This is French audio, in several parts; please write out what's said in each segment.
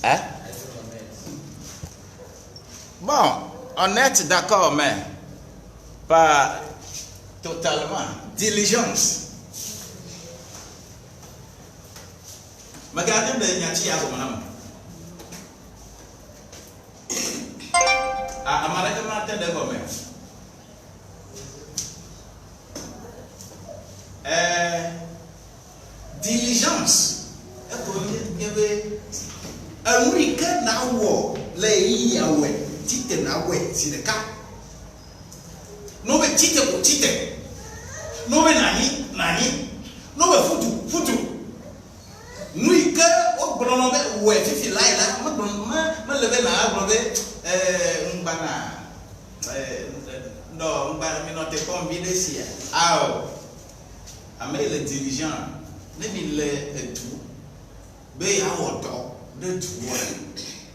Hein? Bon, honnête, d'accord, mais pas totalement. Diligence. Regardez le Nyati à Romanam. À Amalek Martin de Gomez. Diligence. Un week-end na wo lei ya we tite na we sineka no be tite ko tite no be nani no be futu nuike o brono be we fifi laila ma le be na agro be mbana no mbana mi no te combiner si ah amele diligent ne mi le tout be ya woto de tout.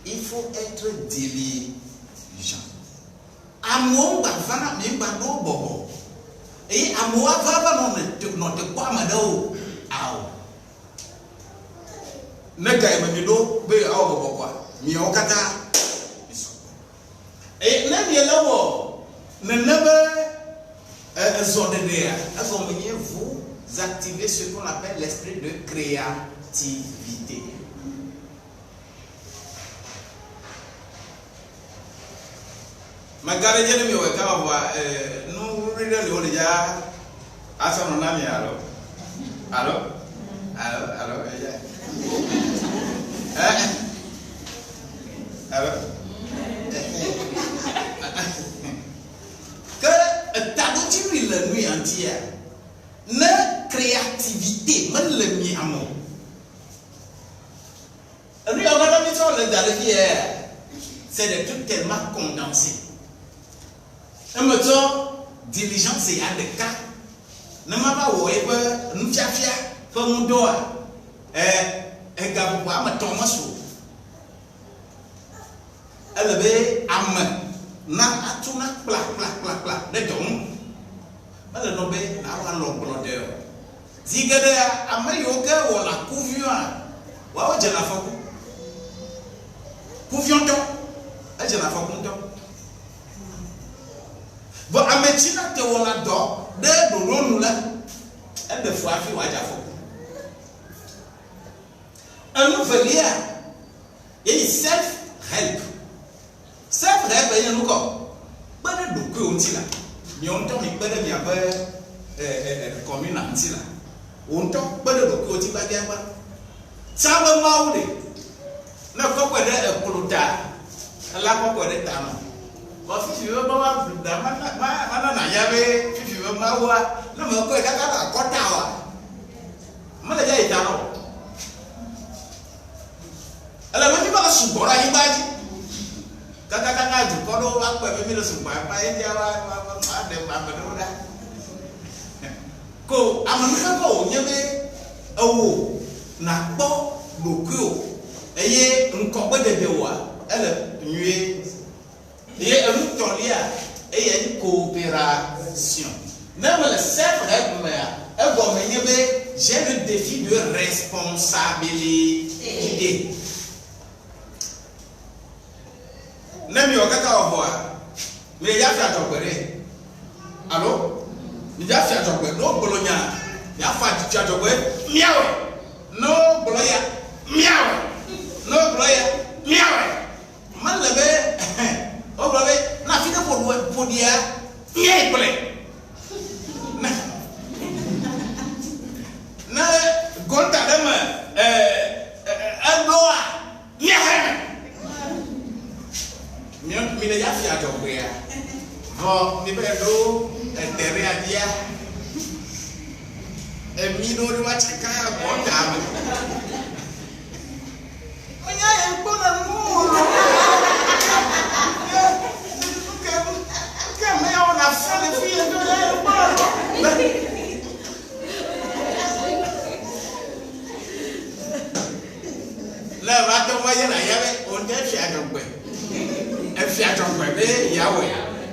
Il faut être diligent. Amour bavana mi bano bobo. Et amour bavana non te quoi madao. Aou. Ne gagne me do be aou bobo quoi. Mi okata. Et ne mi lawo ne nebe zodéa. Vous activez ce qu'on appelle l'esprit de créativité. Magari jeni mi weka wa no reader le wole ja asa no na mi alo ya que ta continue la nuit entière ne créativité man le mi amo lui on va mettre sur le dalvier c'est des trucs tellement condensés. Un méthode diligence et à des cas. Ne m'a pas oué que nous fiafia, que mon doigt, gabouba, ma tomasso. Elle avait âme, na atuna, pla, de tom. Elle a nommé la l'omblodeur. Zigade a mayoka ou la couvion. Waouh, j'ai la facu. Couvion, j'ai la facu. Bon, à médecine, tu as d'or, de l'eau, et de fois, tu vas un nouvel lien, et self-help. Self-help, il y a un encore. Pas de doute, on dit là. Mais on t'en met pas de bien, commune anti là. On t'en pas de doute, on dit pas bien. Ça va m'auder. N'a pas quoi de clota. La pas quoi de tamo. Si tu veux pas mana yabe si tu veux pas voir le me ko kaka kota wa mala ya itano ala mani ba su bora ibaji kaka ju ko do wa ko be mi le su pa india wa de ba do da ko amanu ko nyebe owo na gbo loku eye nko gbe de wa ele nue. Il y a une coopération. Même le self-help, j'ai le défi de responsabilité. Même si on a voir, mais il y a fait à ton père. Allô? Il y a fait à ton père. Non, Bologna. Il y a fait à ton père. Miaou. Non, Bologna. Miaou. Non, Bologna. Miaou. Man levé. Oh, bravo, na fina pour dire, bien play. Na gonta dama, doa, bien. Mi ne ya fi ato bria. Vo mi be do tere adia. Mi do ri wa chaka gonta mi. Onya e bona mu. Mais on a fait des filles de là, va te voyer là, on dit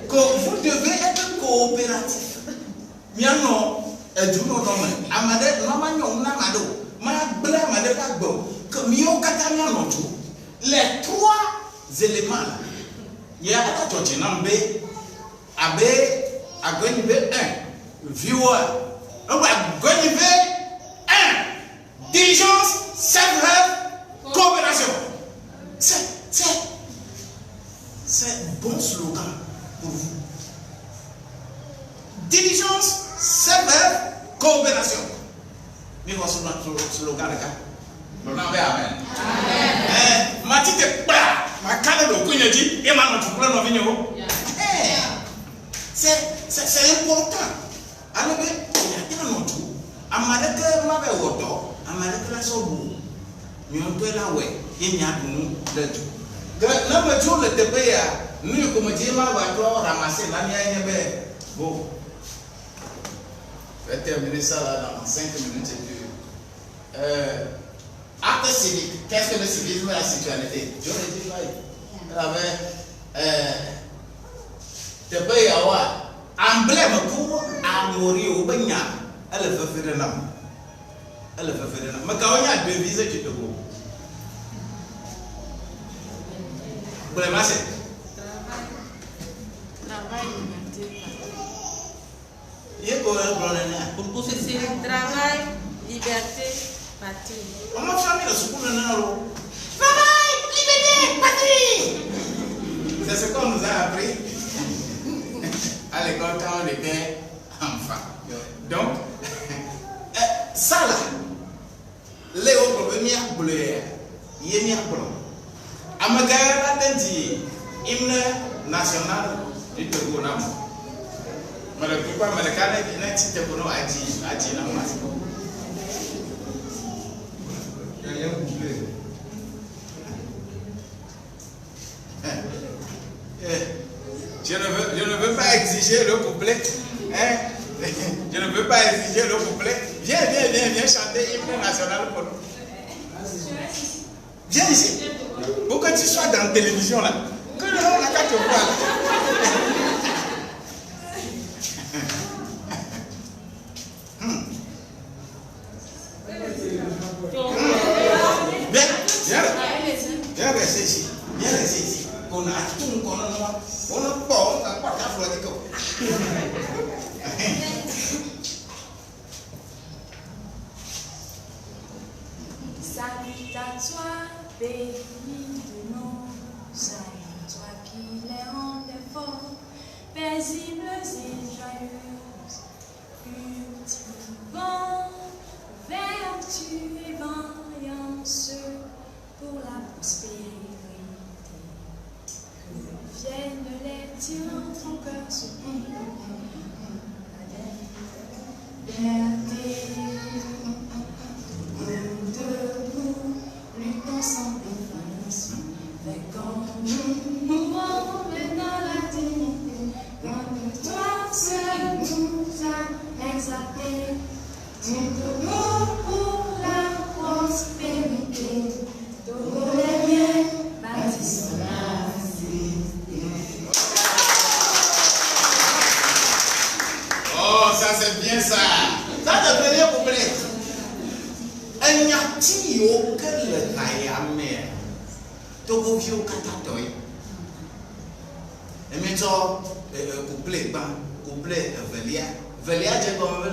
vous devez être coopératif. Bien non, du non, amade, non, ma blé, amade, pas bon, que mio catania non tout. les trois éléments là, il y a la Tottenham B, AB, Agonibe 1, viewer, Agonibe 1, diligence, self-help, coopération. C'est un bon slogan pour vous. Diligence, self-help, coopération. Mais voici notre slogan de cas. Amen. Amen. Ma tite pa, ma canne de couille dit, et ma notre plan de vigno. C'est important. Alors, il y a un autre. Amalek ma be woto, amalek la sobu. Mi on peut la ouais, il y a nous le tout. Na me jour le tepe ya, nous comme dire ma va toi ramasser la nia yebe. Bon. Je vais terminer ça là dans 5 minutes et puis acte civique, qu'est-ce que le civisme et la citoyenneté? Je l'ai dit là. Tu peux y avoir emblème pour amourir au bagnat. Elle veut faire un homme. Elle veut faire un homme. Mais quand on y a devise, tu te vois. Vous voulez masser? Travail, liberté, Il y a quoi le problème? pour c'est travail, liberté, patrie. On m'a fait le secours de Naro. Travail, liberté, patrie. C'est ce qu'on nous a appris à l'école quand on était enfant. Donc, ça là, les autres problèmes, il y a un problème. Amagara Tenti, hymne national du Togo. Mais le plus pas américain n'est pas pour nous à dire. Je ne veux pas exiger le couplet. Hein? Je ne veux pas exiger le couplet. Viens chanter l'hymne national pour nous. Viens ici. Pour que tu sois dans la télévision là. Que le monde n'a qu'à te voir. Viens rester ici. Viens rester ici. On a tout qu'on a noir. On n'a pas qu'à flotter. Salut à toi, béni de nous. Salut toi qui les rendais forts, paisibles et joyeuses. Cultivant vertu et vaillance pour la prospérité. Que viennent les tyrans, ton cœur se plie. Debout, luttons sans défense, vainquons nous mourons dans la dignité, quand toi seul nous as exaltés, tu debout pour la prospérité, Togo les miens bâtissons la cité. Oh, ça c'est bien ça. Ça c'est le premier couplet. Il n'y a que le Kayamé. Togo vieux Katatoy. Et maintenant, couplet Velia. Velia, j'ai comme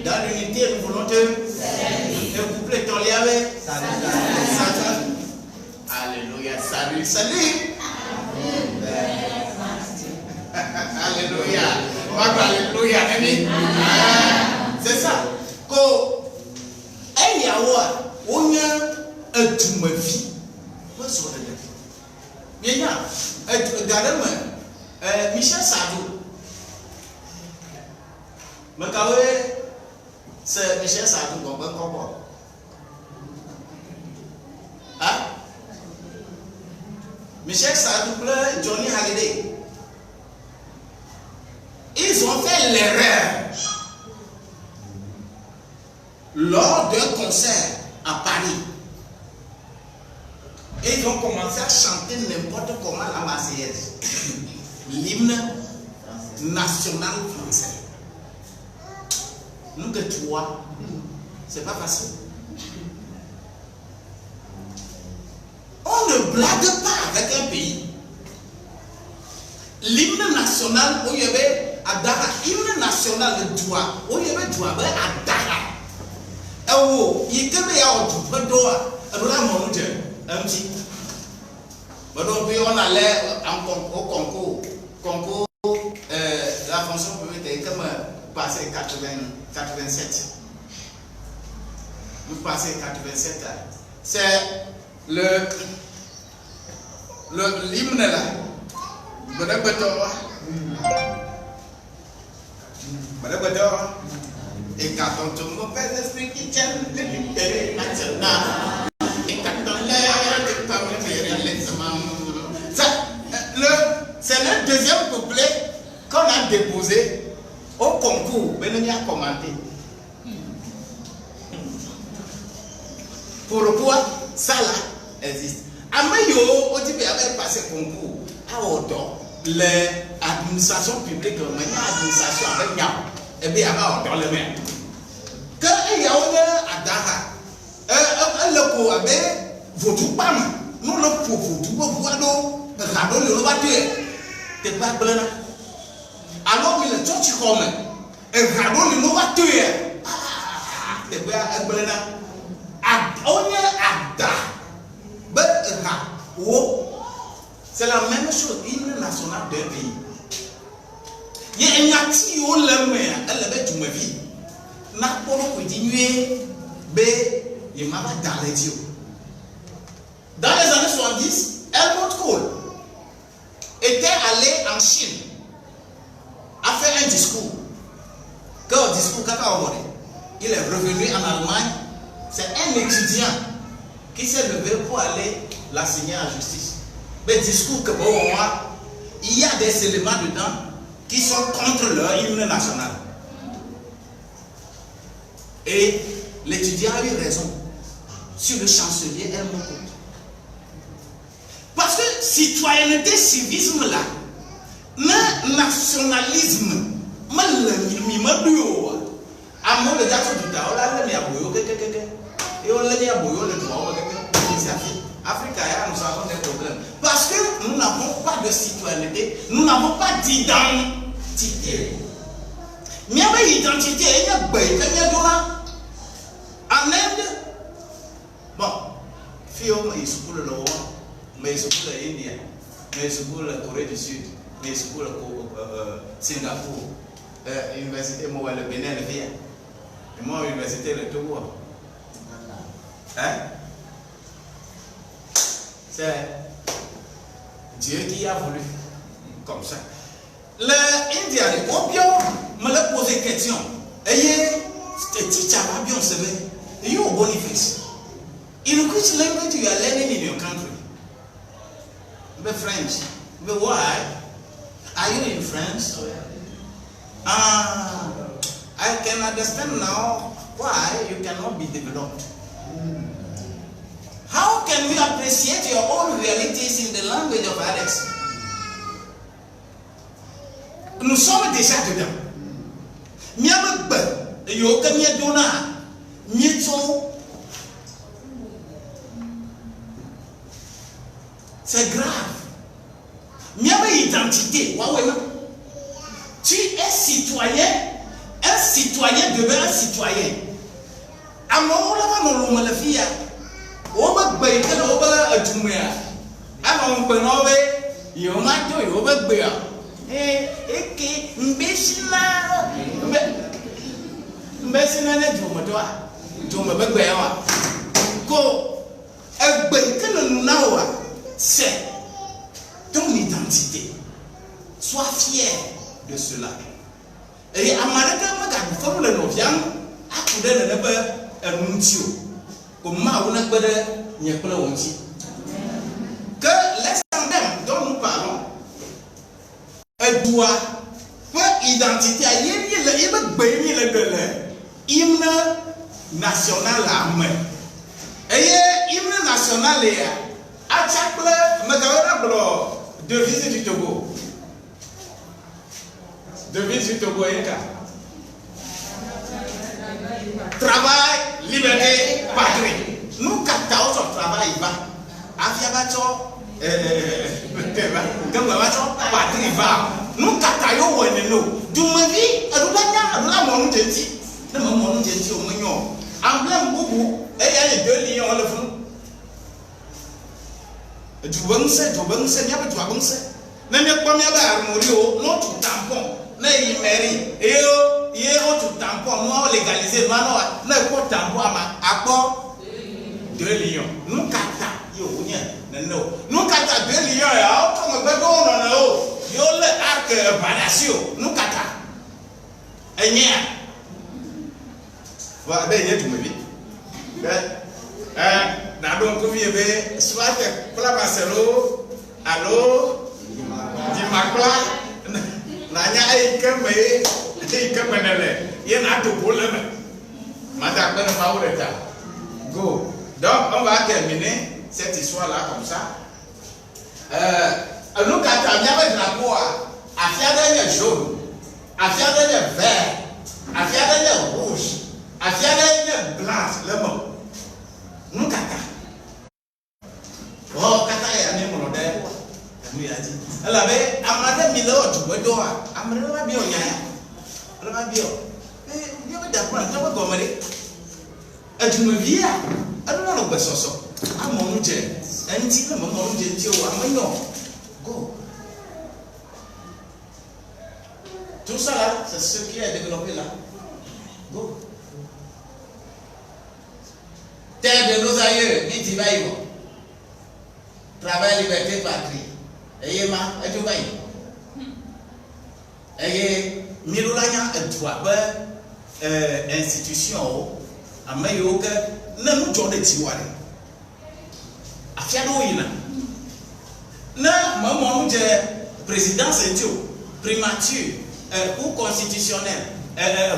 dans l'unité, nous voulons te. Le couplet Toliavé. Satan. Alléluia. Salut. Alléluia. Alléluia. C'est ça. Il y a un tout ma vie. Regardez-moi. Michel Sardou. C'est Michel Sardou qu'on va comprendre. Hein? Michel Sardou, Johnny Hallyday. Ils ont fait l'erreur lors d'un concert à Paris. Et ils ont commencé à chanter n'importe comment la Marseillaise, l'hymne national français. Nous que tu vois, c'est pas facile. blague pas avec un pays. L'hymne national, où il y avait Adara, l'hymne national, le doigt, où il y avait doigt, Adara. Oh, il était bien au tout, doigt, alors là, mon Dieu, un petit. Donc, on allait au concours, la fonction publique, comme passé 87. Vous passez 87 ans. C'est l'hymne là. Et quand on tourne mon père d'esprit qui tient le libéré national. Et quand on l'air de parler c'est le deuxième couplet qu'on a déposé au concours. Benoni a commenté. Pourquoi ça là existe? Amayo, au début, avait passé concours à Odo. L'administration publique, l'administration avec Niam, et bien à Odo le même. Quand il y a un Adara, le coup avait votre pam, nous le pouvons tout voir l'eau, radon le voiture. T'es pas blanc. Alors, il est tout tu comme un radon le voiture. Ah, t'es pas blanc. C'est la même chose, l'hymne national d'un pays. Il y a un actif où l'homme est tout ma vie. N'a pas continué, il m'a dans les dieux. Dans les années 70, Helmut Kohl était allé en Chine à faire un discours. Quel discours il est revenu en Allemagne. C'est un étudiant qui s'est levé pour aller l'enseigner en justice. Mais discours que il y a des éléments dedans qui sont contre leur hymne national. Et l'étudiant a eu raison sur le chancelier Helmut Kohl. Parce que citoyenneté, civisme là, le nationalisme, à moi, le gâteau du temps, on a et on l'a dit à Boyo, le droit, Afrique, nous avons des problèmes. Parce que nous n'avons pas de citoyenneté, nous n'avons pas d'identité. Il y a une identité, il y a une en Inde, bon, Fio, il se coule le roi, mais il se coule l'Indien, mais il se coule la Corée du Sud, mais il se coule Singapour, l'université, moi, le Bénin, le Viet. Et moi, l'université, le Togo. Hein? C'est Dieu qui a voulu comme ça. L'Indien, me l'a posé question. Ayez, c'était bien savez. You are Boniface. In which language you are learning in your country? The French. But why? Are you in France? I can understand now why you cannot be developed. How can you appreciate your own realities in the language of others? Nous sommes déjà dedans. C'est grave. Identité. Tu es citoyen. Un citoyen devient un citoyen. C'est ton identité. Sois fier de cela. Et à Maraka, comme le novien, à couper le nebe, un muntio. Comme ma ou n'a pas de n'y a pas que l'instant même dont nous parlons, elle doit faire identité à l'hymne national à main. Et l'hymne national est à chaque devise du Togo. Devise du Togo est travail, liberté, patrie. Nous, 14 au travail, va. kabacho gamba bacho patri va nu kata yo woni no dumavi adula monu jenti na monu jenti o munyo amblem bubu ya 2 lions le fun jubangse nya ba jubangse na me kwa me ba armori o no tu tampon na yi meri ye o tu tampon no légaliser mano na ko tampon ama akpo 2 lions nu kata yo nya no nu kata 2 lions ya o to me do no yo le arc palacio nu kata enya wa be ye tu me bi na don ko vie be swate kula baselo alo di makla na nya ai keme nele ye na to problème mata ko na maureta go donc on va terminer cette histoire là comme ça nous quand on y avait drapeau à faire des jaune à faire des vert à faire des rouge à faire des blanc le mot nous kata oh kata ya ni mo de mu ya ji ala be amade mi lo ju wedo a amade ba bi o nya ala ba bi o yo be da kwa to ba gomere aduma bia aduna no besoso amonu je enti na monu je ti o amanyo go tout ça là c'est ce qui est développé là go terre de nos aïeux, dit Ibaïbo. Travail, liberté, patrie. Ayez ma, et tu vas ayez Milolanya et toi, institution, à Mayoka, n'a nous tourné Tiwari. À Fiadoïna. Na, maman, président, c'est tout. Primature, ou constitutionnel.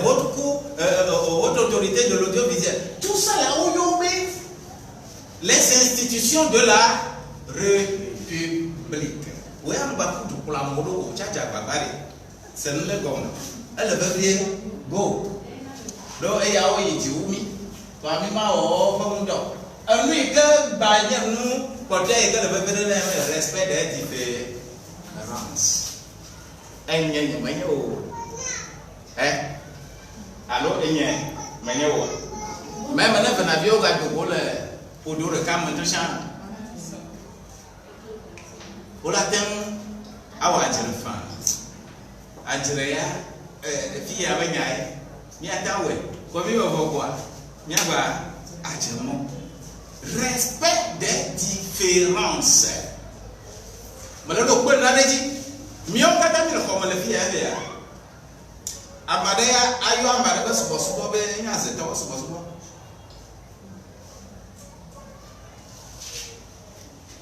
Haute autorité de l'audiovisuel. Tout ça là où y a les institutions de la République. Oui, on va pour la modo, tchacha babari. C'est le gomme. Elle veut bien go. Donc, il y a eu des oumi. Parmi ma oh, comme donc. Un lui que bagne nous, côté que le veut le respect des différences. Un y alors il y a même un avion qui pour le camp de champ. Au latin, à Wadjirfan, Adjrea, fille à Bagnaï, Niatawe, comme il va voir, Niaba, Adjemon. Respect des différences. Mais le point n'a dit, mieux qu'à t'amener comme le fille à l'air. Amadea ayo amade sobo be nya zeta sobo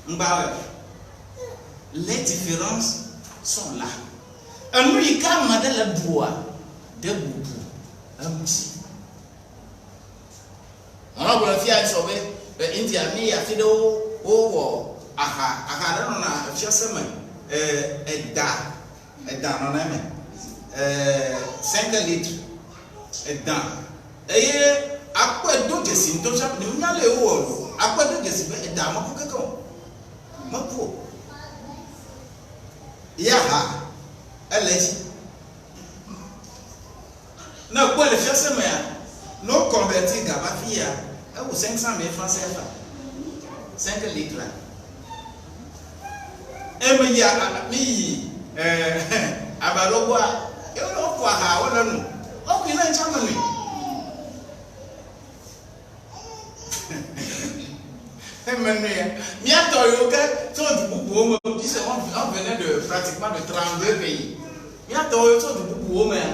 mbawe les différences sont là anu ika amade la boa de bubu amti ona bolo fi a sobe india mi ya fido wo aha no na fiasema eda no na me 5 litres dedans. Et après donc c'est une touche de minale ou après donc c'est dedans ma pour quelqu'un. Ma pour. Yaha. Elle est. Na quoi le faire ça mais non convertir gaba fia. Ou 500 000 francs CFA. 5 litres là. Et mais ya mi abalogwa eu não vou a olha no o que não chama ni Emmanuel minha toyoka todo bubu o qui on venait de pratiquement de 32 pays minha toyoka todo bubu o mais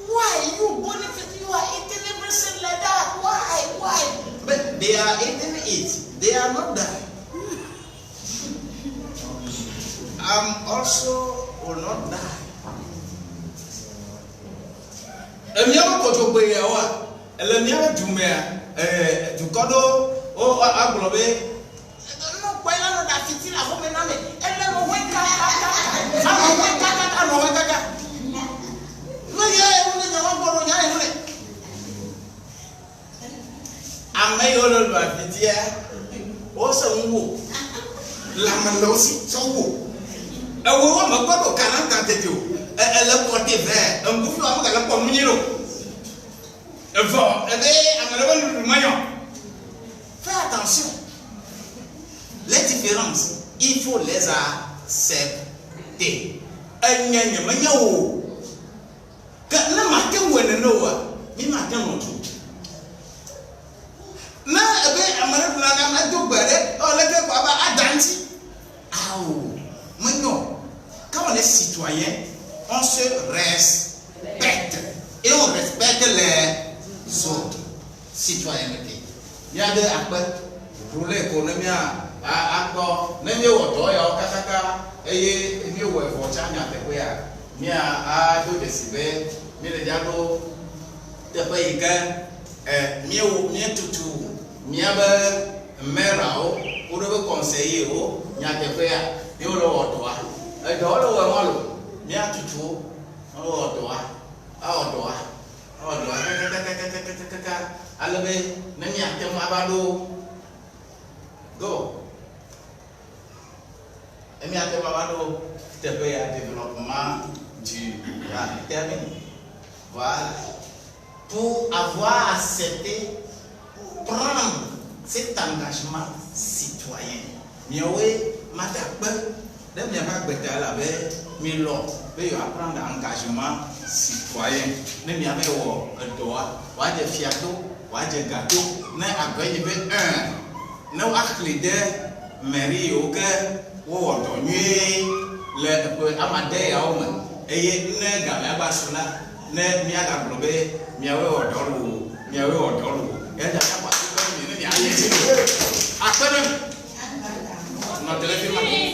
why you benefit you are eating everything like that why but they are eating it they are not that I'm also will not die. Emiya ko to gbe ya wa elemiya jumea du kodo o aglobe no pa ila no da fitila ho me na me ele mo we ka no we ka no ye mo ne na wo nya e mo ne amayo lo ba fitia se un wo. La main aussi, son wo. Et on me pas au canal quand tu dis. Elle a porté vert. Un bouffe à moi, elle a pas mis l'eau. Et va, et bien, elle a le maillot. Fais attention. Les différences, il faut les accepter. Un n'y a pas où. Quand la matin où elle est noa, mi matin non tout. Na, eh bien, à ma place, on a tout barré. Oh, le gars, papa, a dansé. Ah, maintenant, quand on est citoyen, on se respecte et on respecte les autres. Citoyenneté. Il y a des après pour l'économie à quoi même au toit au kataka et mieux au voiture n'y a pas quoi n'y a deux décibels mais le diable te paye que mieux tout n'y a pas mère ou le conseiller ou n'y a pas quoi et au toit et dans le wamalo n'y a tout au toit alabe nani atem abado go emi atem abado tepe ya développement du termine voilà pour avoir accepté prendre cet engagement citoyen miawe matakbe dem yama gbeta la be mi lo be yo apprendre engagement citoyen ne mi ave wo doa wa de fiato wa de gâteau na agbenye be un na wa clé mairie o ke wo do nyi le amade ya o me eye ne ga la ba suna ne mi aga globe mi ave wo do e da pa ko ni ni aye ti apere no telefone